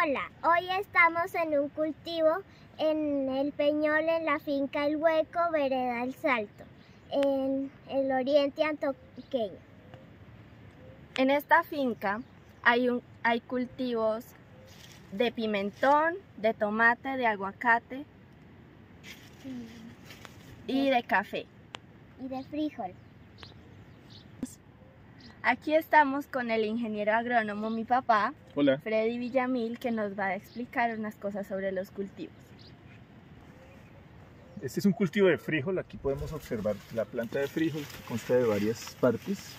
Hola, hoy estamos en un cultivo en el Peñol, en la finca El Hueco, vereda El Salto, en el oriente antioqueño. En esta finca hay cultivos de pimentón, de tomate, de aguacate y de café. Y de frijol. Aquí estamos con el ingeniero agrónomo, mi papá, Hola. Freddy Villamil, que nos va a explicar unas cosas sobre los cultivos. Este es un cultivo de frijol. Aquí podemos observar la planta de frijol, que consta de varias partes.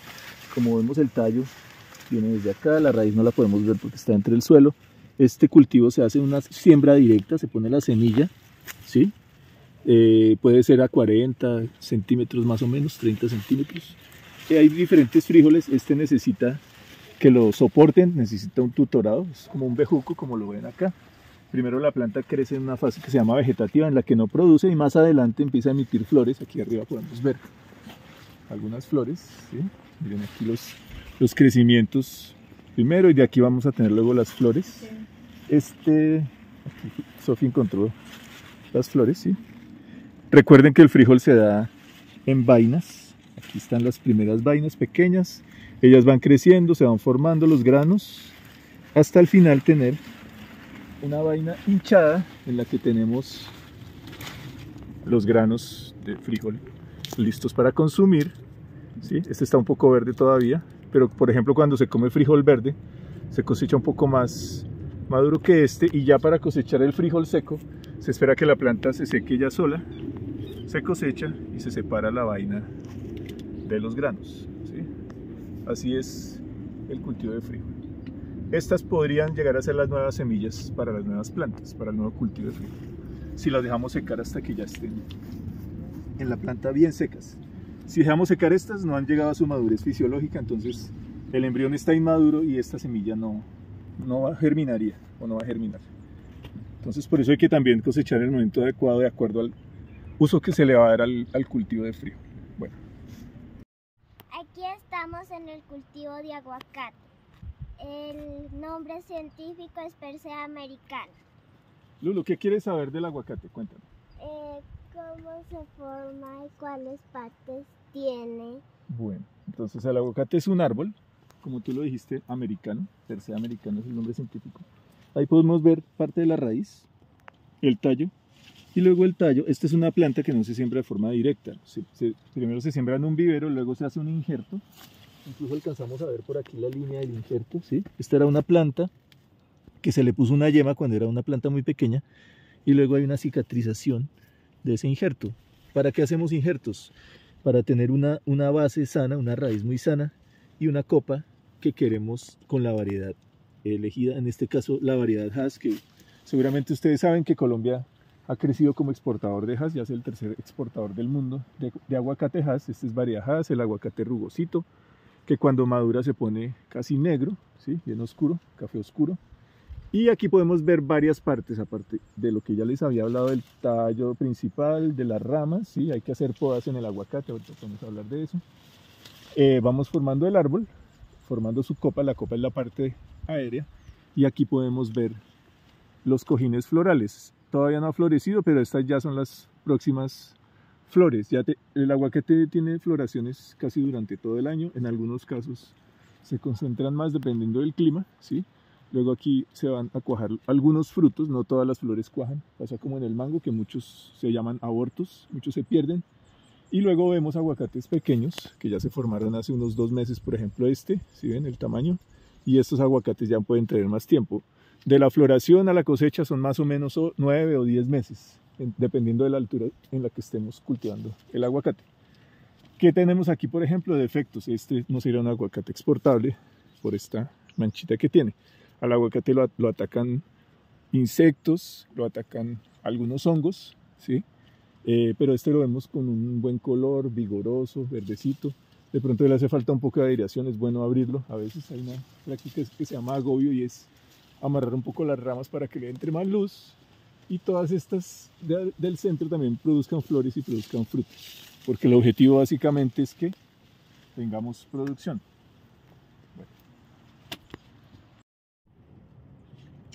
Como vemos, el tallo viene desde acá, la raíz no la podemos ver porque está entre el suelo. Este cultivo se hace una siembra directa, se pone la semilla, ¿sí? Puede ser a 40 centímetros más o menos, 30 centímetros. Hay diferentes frijoles. Este necesita que lo soporten, necesita un tutorado, es como un bejuco, como lo ven acá. Primero la planta crece en una fase que se llama vegetativa, en la que no produce, y más adelante empieza a emitir flores. Aquí arriba podemos ver algunas flores, ¿sí? Miren aquí los crecimientos primero, y de aquí vamos a tener luego las flores. Sí. Aquí Sofía encontró las flores, ¿sí? Recuerden que el frijol se da en vainas. Aquí están las primeras vainas pequeñas, ellas van creciendo, se van formando los granos, hasta el final tener una vaina hinchada en la que tenemos los granos de frijol listos para consumir, ¿sí? Este está un poco verde todavía, pero por ejemplo cuando se come frijol verde, se cosecha un poco más maduro que este, y ya para cosechar el frijol seco, se espera que la planta se seque ella sola, se cosecha y se separa la vaina de los granos, ¿sí? Así es el cultivo de frijol. Estas podrían llegar a ser las nuevas semillas para las nuevas plantas, para el nuevo cultivo de frijol, si las dejamos secar hasta que ya estén en la planta bien secas. Si dejamos secar estas, no han llegado a su madurez fisiológica, entonces el embrión está inmaduro y esta semilla no germinaría o no va a germinar. Entonces por eso hay que también cosechar en el momento adecuado, de acuerdo al uso que se le va a dar al cultivo de frijol. Bueno. Aquí estamos en el cultivo de aguacate. El nombre científico es Persea americana. Lulu, ¿qué quieres saber del aguacate? Cuéntame. ¿Cómo se forma y cuáles partes tiene? Bueno, entonces el aguacate es un árbol, como tú lo dijiste, americano. Persea americana es el nombre científico. Ahí podemos ver parte de la raíz, el tallo, y luego el tallo. Esta es una planta que no se siembra de forma directa. Primero se siembra en un vivero, luego se hace un injerto. Incluso alcanzamos a ver por aquí la línea del injerto, ¿sí? Esta era una planta que se le puso una yema cuando era una planta muy pequeña, y luego hay una cicatrización de ese injerto. ¿Para qué hacemos injertos? Para tener una base sana, una raíz muy sana, y una copa que queremos con la variedad elegida, en este caso la variedad Hass, que seguramente ustedes saben que Colombia ha crecido como exportador de Hass, ya es el tercer exportador del mundo de aguacate Hass. Este es variedad Hass, el aguacate rugosito, que cuando madura se pone casi negro, ¿sí? Bien oscuro, café oscuro. Y aquí podemos ver varias partes, aparte de lo que ya les había hablado del tallo principal, de las ramas, ¿sí? Hay que hacer podas en el aguacate, ahorita vamos a hablar de eso. Vamos formando el árbol, formando su copa. La copa es la parte aérea, y aquí podemos ver los cojines florales. Todavía no ha florecido, pero estas ya son las próximas flores. El aguacate tiene floraciones casi durante todo el año. En algunos casos se concentran más dependiendo del clima, ¿sí? Luego aquí se van a cuajar algunos frutos, no todas las flores cuajan. Pasa como en el mango, que muchos se llaman abortos, muchos se pierden. Y luego vemos aguacates pequeños que ya se formaron hace unos 2 meses, por ejemplo este, ¿sí ven el tamaño? Y estos aguacates ya pueden tener más tiempo. De la floración a la cosecha son más o menos 9 o 10 meses, dependiendo de la altura en la que estemos cultivando el aguacate. ¿Qué tenemos aquí, por ejemplo, de efectos? Este no sería un aguacate exportable por esta manchita que tiene. Al aguacate lo atacan insectos, lo atacan algunos hongos, ¿sí? Pero este lo vemos con un buen color, vigoroso, verdecito. De pronto le hace falta un poco de aireación, es bueno abrirlo. A veces hay una práctica que se llama agobio, y es amarrar un poco las ramas para que le entre más luz, y todas estas del centro también produzcan flores y produzcan frutos, porque el objetivo básicamente es que tengamos producción. Bueno.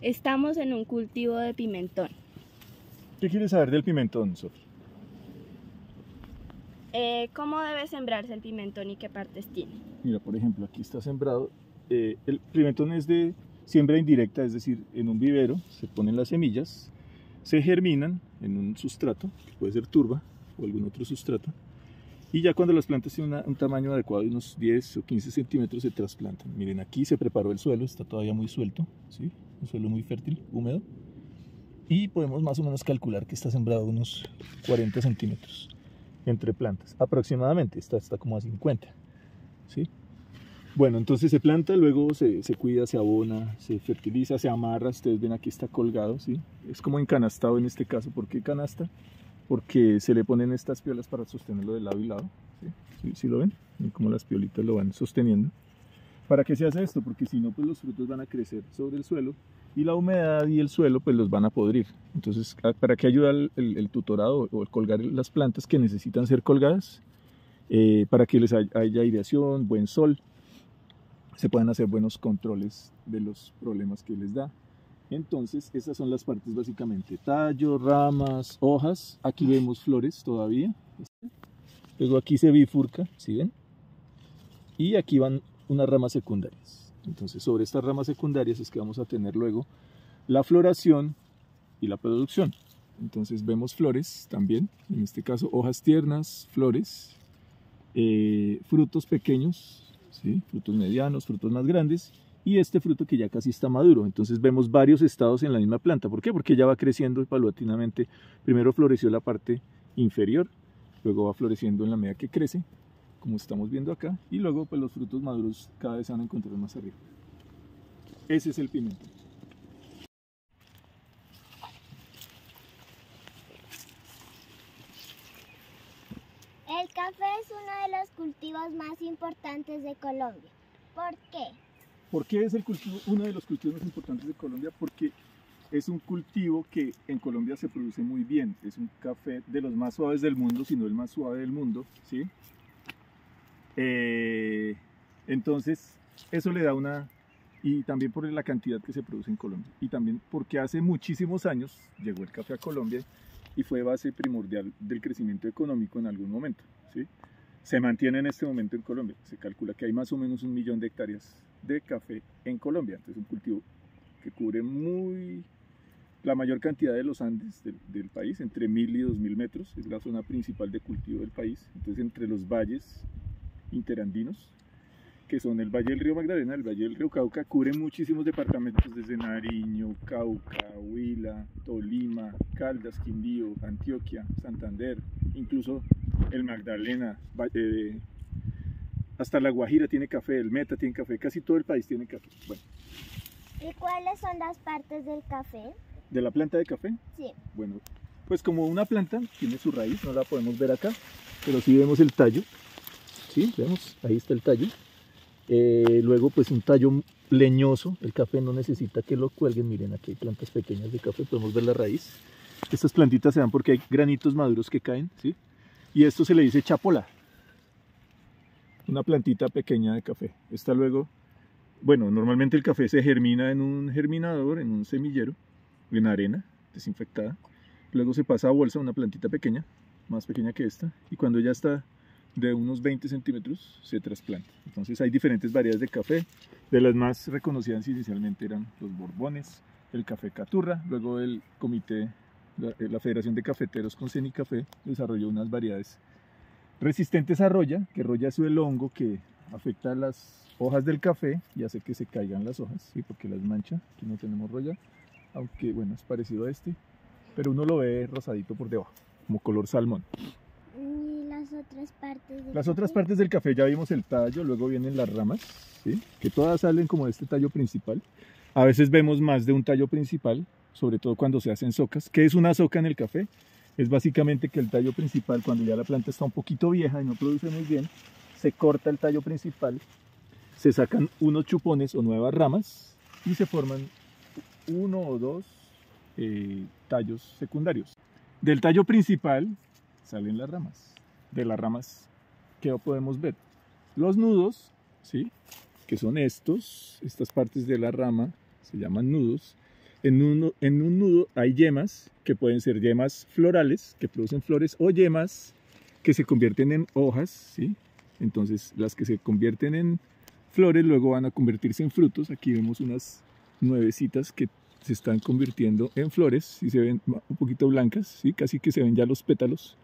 Estamos en un cultivo de pimentón. ¿Qué quieres saber del pimentón, Sofía? ¿Cómo debe sembrarse el pimentón y qué partes tiene? Mira, por ejemplo, aquí está sembrado. El pimentón es de siembra indirecta, es decir, en un vivero se ponen las semillas, se germinan en un sustrato, que puede ser turba o algún otro sustrato, y ya cuando las plantas tienen un tamaño adecuado, unos 10 o 15 centímetros, se trasplantan. Miren, aquí se preparó el suelo, está todavía muy suelto, ¿sí? Un suelo muy fértil, húmedo, y podemos más o menos calcular que está sembrado unos 40 centímetros entre plantas, aproximadamente. Esta está como a 50, ¿sí? Bueno, entonces se planta, luego se cuida, se abona, se fertiliza, se amarra. Ustedes ven aquí está colgado, ¿sí? Es como encanastado en este caso. ¿Por qué canasta? Porque se le ponen estas piolas para sostenerlo de lado y lado, ¿sí? ¿Sí lo ven? Ven cómo las piolitas lo van sosteniendo. ¿Para qué se hace esto? Porque si no, pues los frutos van a crecer sobre el suelo y la humedad y el suelo pues los van a podrir. Entonces, ¿para qué ayuda el tutorado o el colgar las plantas que necesitan ser colgadas? Para que les haya aireación, buen sol, se puedan hacer buenos controles de los problemas que les da. Entonces, estas son las partes básicamente: tallo, ramas, hojas. Aquí vemos flores todavía. Luego aquí se bifurca, ¿sí ven? Y aquí van unas ramas secundarias. Entonces, sobre estas ramas secundarias es que vamos a tener luego la floración y la producción. Entonces vemos flores también, en este caso hojas tiernas, flores, frutos pequeños, ¿sí? Frutos medianos, frutos más grandes, y este fruto que ya casi está maduro. Entonces vemos varios estados en la misma planta. ¿Por qué? Porque ya va creciendo paulatinamente. Primero floreció la parte inferior, luego va floreciendo en la medida que crece, como estamos viendo acá, y luego pues los frutos maduros cada vez se van a encontrar más arriba. Ese es el pimentón. El café es uno de los cultivos más importantes de Colombia. ¿Por qué? ¿Por qué es uno de los cultivos más importantes de Colombia? Porque es un cultivo que en Colombia se produce muy bien. Es un café de los más suaves del mundo, si no el más suave del mundo, ¿sí? Entonces, eso le da una... Y también por la cantidad que se produce en Colombia. Y también porque hace muchísimos años llegó el café a Colombia y fue base primordial del crecimiento económico en algún momento, ¿sí? Se mantiene en este momento en Colombia. Se calcula que hay más o menos 1 millón de hectáreas de café en Colombia. Entonces, es un cultivo que cubre la mayor cantidad de los Andes del país, entre 1000 y 2000 metros. Es la zona principal de cultivo del país. Entonces, entre los valles interandinos, que son el Valle del Río Magdalena, el Valle del Río Cauca, cubre muchísimos departamentos desde Nariño, Cauca, Huila, Tolima, Caldas, Quindío, Antioquia, Santander, incluso el Magdalena, hasta La Guajira tiene café, el Meta tiene café, casi todo el país tiene café. Bueno. ¿Y cuáles son las partes del café? ¿De la planta de café? Sí. Bueno, pues como una planta tiene su raíz, no la podemos ver acá, pero sí vemos el tallo, ¿sí? Vemos, ahí está el tallo. Luego pues un tallo leñoso. El café no necesita que lo cuelguen. Miren, aquí hay plantas pequeñas de café, podemos ver la raíz. Estas plantitas se dan porque hay granitos maduros que caen, ¿sí? Y esto se le dice chapola, una plantita pequeña de café. Esta luego, bueno, normalmente el café se germina en un germinador, en un semillero, en arena desinfectada. Luego se pasa a bolsa, una plantita pequeña, más pequeña que esta, y cuando ya está de unos 20 centímetros se trasplanta. Entonces hay diferentes variedades de café. De las más reconocidas inicialmente eran los Borbones, el café Caturra. Luego el comité, la Federación de Cafeteros con Cenicafé desarrolló unas variedades resistentes a roya, que roya es el hongo que afecta a las hojas del café y hace que se caigan las hojas, ¿sí? Porque las mancha. Aquí no tenemos roya, aunque bueno, es parecido a este, pero uno lo ve rosadito por debajo, como color salmón. ¿Y las otras partes del Las café? otras partes del café ya vimos el tallo, luego vienen las ramas, ¿sí? Que todas salen como de este tallo principal. A veces vemos más de un tallo principal, sobre todo cuando se hacen socas. ¿Qué es una soca en el café? Es básicamente que el tallo principal, cuando ya la planta está un poquito vieja y no produce muy bien, se corta el tallo principal, se sacan unos chupones o nuevas ramas y se forman 1 o 2 tallos secundarios. Del tallo principal salen las ramas. De las ramas, ¿qué podemos ver? Los nudos, ¿sí? Que son estas partes de la rama, se llaman nudos. en un nudo hay yemas que pueden ser yemas florales, que producen flores, o yemas que se convierten en hojas, ¿sí? Entonces las que se convierten en flores luego van a convertirse en frutos. Aquí vemos unas nuevecitas que se están convirtiendo en flores y se ven un poquito blancas, ¿sí? Casi que se ven ya los pétalos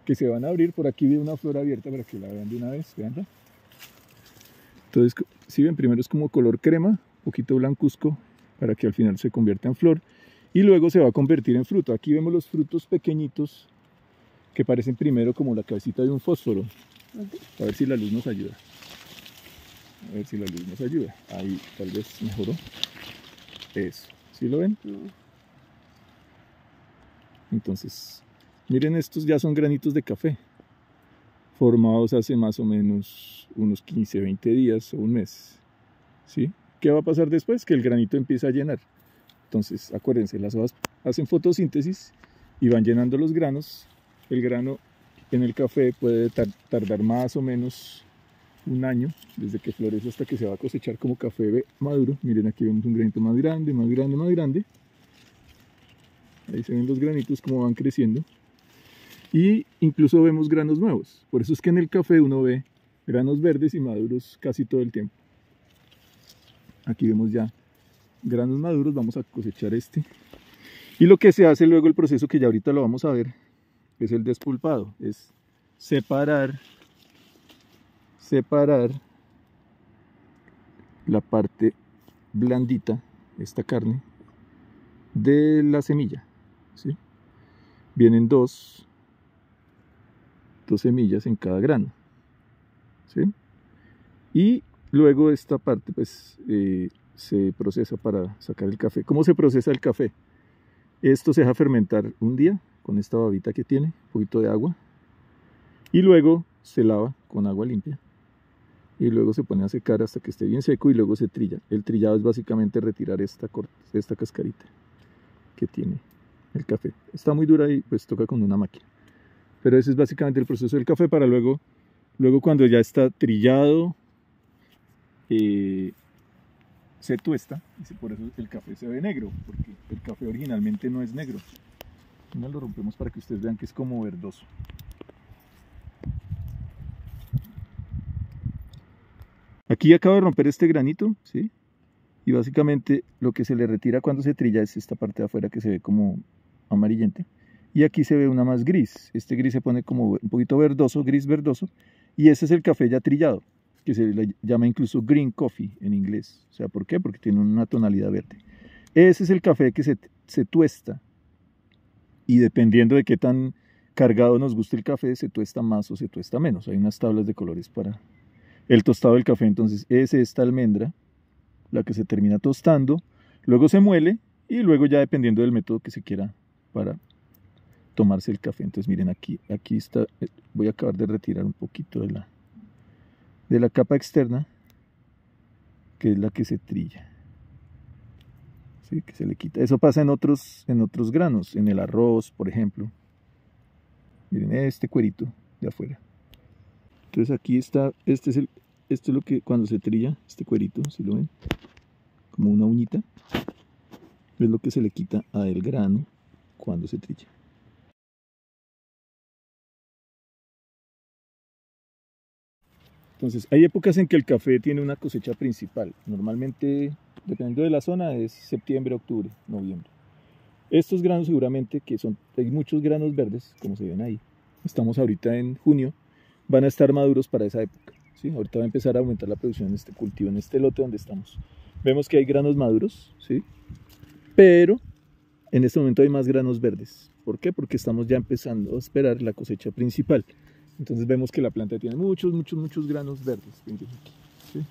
que se van a abrir. Por aquí vi una flor abierta para que la vean de una vez, veanla. Entonces, si ven, primero es como color crema, un poquito blancuzco, para que al final se convierta en flor y luego se va a convertir en fruto. Aquí vemos los frutos pequeñitos que parecen primero como la cabecita de un fósforo. A ver si la luz nos ayuda. A ver si la luz nos ayuda. Ahí tal vez mejoró. Eso. ¿Sí lo ven? No. Entonces, miren, estos ya son granitos de café, formados hace más o menos unos 15, 20 días o un mes. ¿Sí? ¿Qué va a pasar después? Que el granito empieza a llenar. Entonces, acuérdense, las hojas hacen fotosíntesis y van llenando los granos. El grano en el café puede tardar más o menos un año, desde que florece hasta que se va a cosechar como café maduro. Miren, aquí vemos un granito más grande, más grande, más grande. Ahí se ven los granitos como van creciendo. Y incluso vemos granos nuevos. Por eso es que en el café uno ve granos verdes y maduros casi todo el tiempo. Aquí vemos ya granos maduros. Vamos a cosechar este. Y lo que se hace luego, el proceso que ya ahorita lo vamos a ver, es el despulpado. Es separar la parte blandita, esta carne, de la semilla, ¿sí? Vienen dos semillas en cada grano, ¿sí? Y luego esta parte pues se procesa para sacar el café. ¿Cómo se procesa el café? Esto se deja fermentar un día con esta babita que tiene, un poquito de agua, y luego se lava con agua limpia y luego se pone a secar hasta que esté bien seco y luego se trilla. El trillado es básicamente retirar esta cascarita que tiene el café. Está muy dura y pues toca con una máquina. Pero ese es básicamente el proceso del café para luego cuando ya está trillado, se tuesta y por eso el café se ve negro, porque el café originalmente no es negro. No lo rompemos para que ustedes vean que es como verdoso. Aquí acabo de romper este granito, ¿sí? Y básicamente lo que se le retira cuando se trilla es esta parte de afuera que se ve como amarillenta. Y aquí se ve una más gris. Este gris se pone como un poquito verdoso, gris verdoso. Y ese es el café ya trillado, que se le llama incluso green coffee en inglés. O sea, ¿por qué? Porque tiene una tonalidad verde. Ese es el café que se tuesta. Y dependiendo de qué tan cargado nos guste el café, se tuesta más o se tuesta menos. Hay unas tablas de colores para el tostado del café. Entonces es esta almendra la que se termina tostando, luego se muele y luego ya dependiendo del método que se quiera para tomarse el café. Entonces miren, aquí está, voy a acabar de retirar un poquito de la capa externa, que es la que se trilla, ¿sí? Que se le quita. Eso pasa en otros granos, en el arroz, por ejemplo. Miren este cuerito de afuera. Entonces aquí está, esto es lo que cuando se trilla, este cuerito, si lo ven, como una uñita, es lo que se le quita al grano cuando se trilla. Entonces, hay épocas en que el café tiene una cosecha principal. Normalmente, dependiendo de la zona, es septiembre, octubre, noviembre. Estos granos seguramente, hay muchos granos verdes, como se ven ahí. Estamos ahorita en junio, van a estar maduros para esa época, ¿sí? Ahorita va a empezar a aumentar la producción en este cultivo, en este lote donde estamos. Vemos que hay granos maduros, ¿sí? Pero en este momento hay más granos verdes. ¿Por qué? Porque estamos ya empezando a esperar la cosecha principal. Entonces vemos que la planta tiene muchos granos verdes, ¿sí?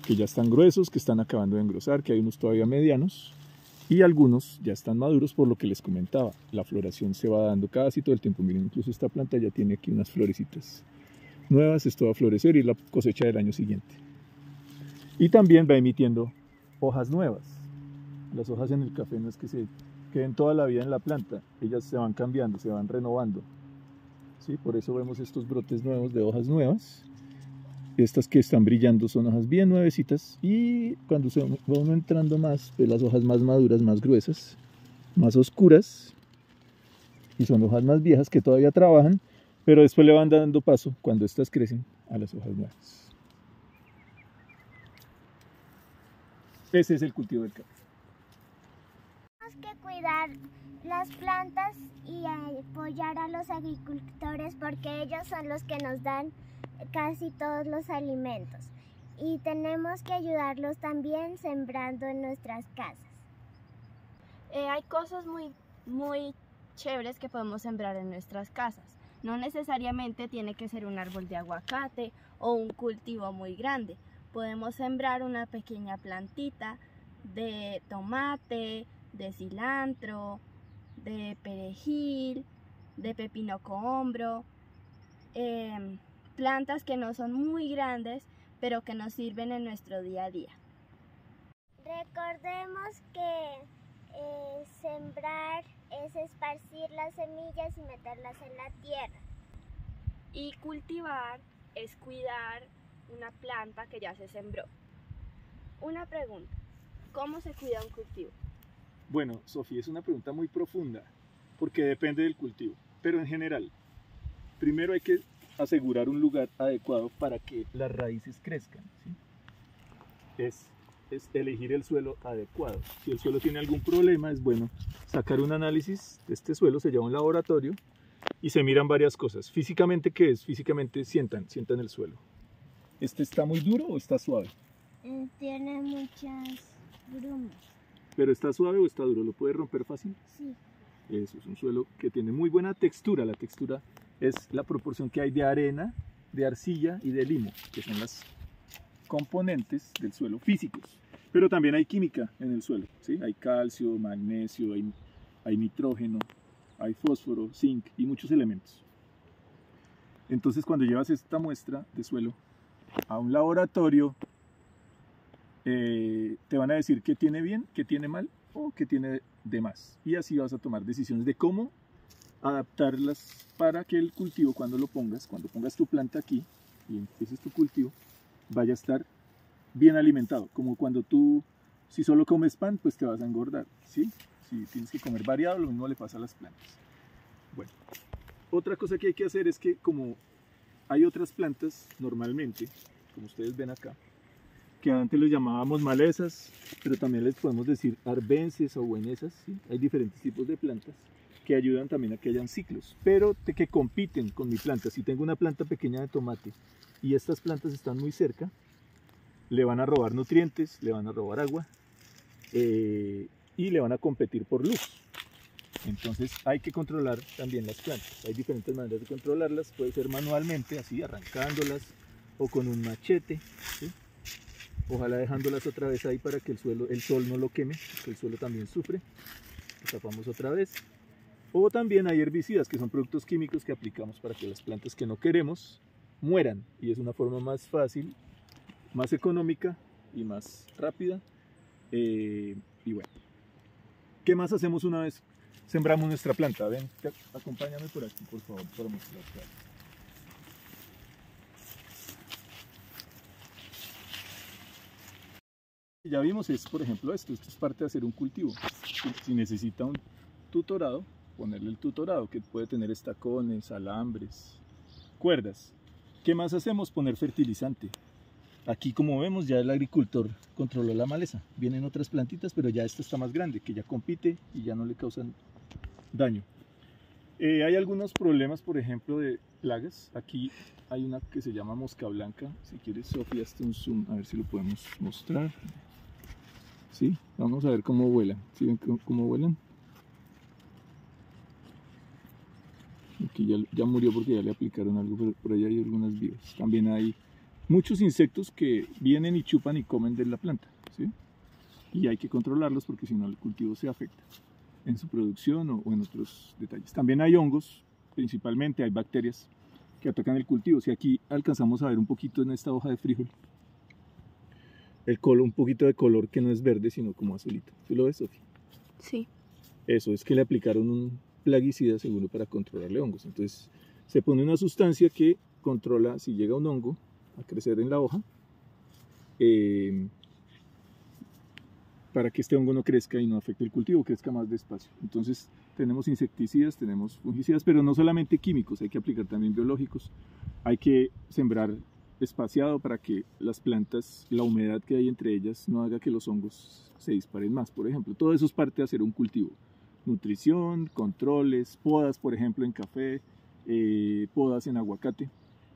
Que ya están gruesos, que están acabando de engrosar, que hay unos todavía medianos y algunos ya están maduros, por lo que les comentaba. La floración se va dando casi todo el tiempo. Miren, incluso esta planta ya tiene aquí unas florecitas nuevas. Esto va a florecer y es la cosecha del año siguiente. Y también va emitiendo hojas nuevas. Las hojas en el café no es que se queden toda la vida en la planta, ellas se van cambiando, se van renovando, ¿sí? Por eso vemos estos brotes nuevos de hojas nuevas. estas que están brillando son hojas bien nuevecitas, y cuando se va uno entrando más, ve las hojas más maduras, más gruesas, más oscuras, y son hojas más viejas que todavía trabajan, pero después le van dando paso, cuando estas crecen, a las hojas nuevas. Ese es el cultivo del café. Tenemos que cuidar las plantas y apoyar a los agricultores porque ellos son los que nos dan casi todos los alimentos. Y tenemos que ayudarlos también sembrando en nuestras casas. Hay cosas muy chéveres que podemos sembrar en nuestras casas. No necesariamente tiene que ser un árbol de aguacate o un cultivo muy grande. Podemos sembrar una pequeña plantita de tomate, de cilantro, de perejil, de pepino cohombro, plantas que no son muy grandes, pero que nos sirven en nuestro día a día. Recordemos que sembrar es esparcir las semillas y meterlas en la tierra. Y cultivar es cuidar una planta que ya se sembró. Una pregunta, ¿cómo se cuida un cultivo? Bueno, Sofía, es una pregunta muy profunda, porque depende del cultivo, pero en general, primero hay que asegurar un lugar adecuado para que las raíces crezcan, ¿sí? Es elegir el suelo adecuado. Si el suelo tiene algún problema, es bueno sacar un análisis de este suelo, se lleva a un laboratorio y se miran varias cosas. Físicamente, ¿qué es? Físicamente sientan el suelo. ¿Este está muy duro o está suave? Tiene muchas grumas. ¿Pero está suave o está duro? ¿Lo puede romper fácil? Sí. Eso es un suelo que tiene muy buena textura. La textura es la proporción que hay de arena, de arcilla y de limo, que son las componentes del suelo físicos. Pero también hay química en el suelo, ¿sí? Hay calcio, magnesio, hay nitrógeno, hay fósforo, zinc y muchos elementos. Entonces, cuando llevas esta muestra de suelo a un laboratorio, te van a decir qué tiene bien, qué tiene mal o qué tiene de más. Y así vas a tomar decisiones de cómo adaptarlas para que el cultivo, cuando pongas tu planta aquí y empieces tu cultivo, vaya a estar bien alimentado. Como cuando si solo comes pan, pues te vas a engordar, ¿sí? Si tienes que comer variado, lo mismo le pasa a las plantas. Bueno, otra cosa que hay que hacer es que, como hay otras plantas normalmente, como ustedes ven acá, que antes les llamábamos malezas, pero también les podemos decir arbences o buenesas, ¿sí? Hay diferentes tipos de plantas que ayudan también a que hayan ciclos, pero que compiten con mi planta. Si tengo una planta pequeña de tomate y estas plantas están muy cerca, le van a robar nutrientes, le van a robar agua y le van a competir por luz. Entonces hay que controlar también las plantas. Hay diferentes maneras de controlarlas, puede ser manualmente, así arrancándolas o con un machete, ¿sí? Ojalá dejándolas otra vez ahí para que el sol no lo queme, porque el suelo también sufre. Lo tapamos otra vez. O también hay herbicidas, que son productos químicos que aplicamos para que las plantas que no queremos mueran. Y es una forma más fácil, más económica y más rápida. Y bueno, ¿qué más hacemos una vez sembramos nuestra planta? Ven, acompáñame por aquí, por favor, para mostrarte algo. Ya vimos, por ejemplo, esto es parte de hacer un cultivo. Si necesita un tutorado, ponerle el tutorado, que puede tener estacones, alambres, cuerdas. ¿Qué más hacemos? Poner fertilizante. Aquí, como vemos, ya el agricultor controló la maleza. Vienen otras plantitas, pero ya esta está más grande, que ya compite y ya no le causan daño. Hay algunos problemas, por ejemplo, de plagas. Aquí hay una que se llama mosca blanca. Si quieres, Sofía, hazte un zoom, a ver si lo podemos mostrar. Sí, vamos a ver cómo vuelan. ¿Sí ven cómo vuelan? Aquí ya murió porque ya le aplicaron algo, pero por ahí hay algunas vivas. También hay muchos insectos que vienen y chupan y comen de la planta, ¿sí? Y hay que controlarlos porque si no el cultivo se afecta en su producción o en otros detalles. También hay hongos, principalmente hay bacterias que atacan el cultivo. Si aquí alcanzamos a ver un poquito en esta hoja de frijol, un poquito de color que no es verde, sino como azulito. ¿Tú lo ves, Sofía? Sí. Eso es que le aplicaron un plaguicida seguro para controlarle hongos. Entonces se pone una sustancia que controla, si llega un hongo, a crecer en la hoja, para que este hongo no crezca y no afecte el cultivo, crezca más despacio. Entonces tenemos insecticidas, tenemos fungicidas, pero no solamente químicos, hay que aplicar también biológicos. Hay que sembrar espaciado para que las plantas, la humedad que hay entre ellas no haga que los hongos se disparen más, por ejemplo. Todo eso es parte de hacer un cultivo. Nutrición, controles, podas, por ejemplo, en café, podas en aguacate,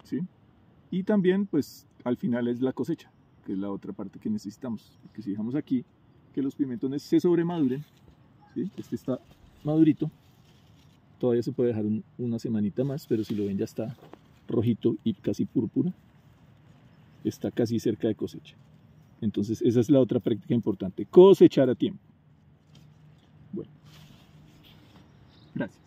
¿sí? Y también, pues, al final es la cosecha, que es la otra parte que necesitamos. Porque si dejamos aquí que los pimentones se sobremaduren, ¿sí? Este está madurito, todavía se puede dejar una semanita más, pero si lo ven ya está rojito y casi púrpura, está casi cerca de cosecha. Entonces esa es la otra práctica importante, cosechar a tiempo. Bueno, gracias.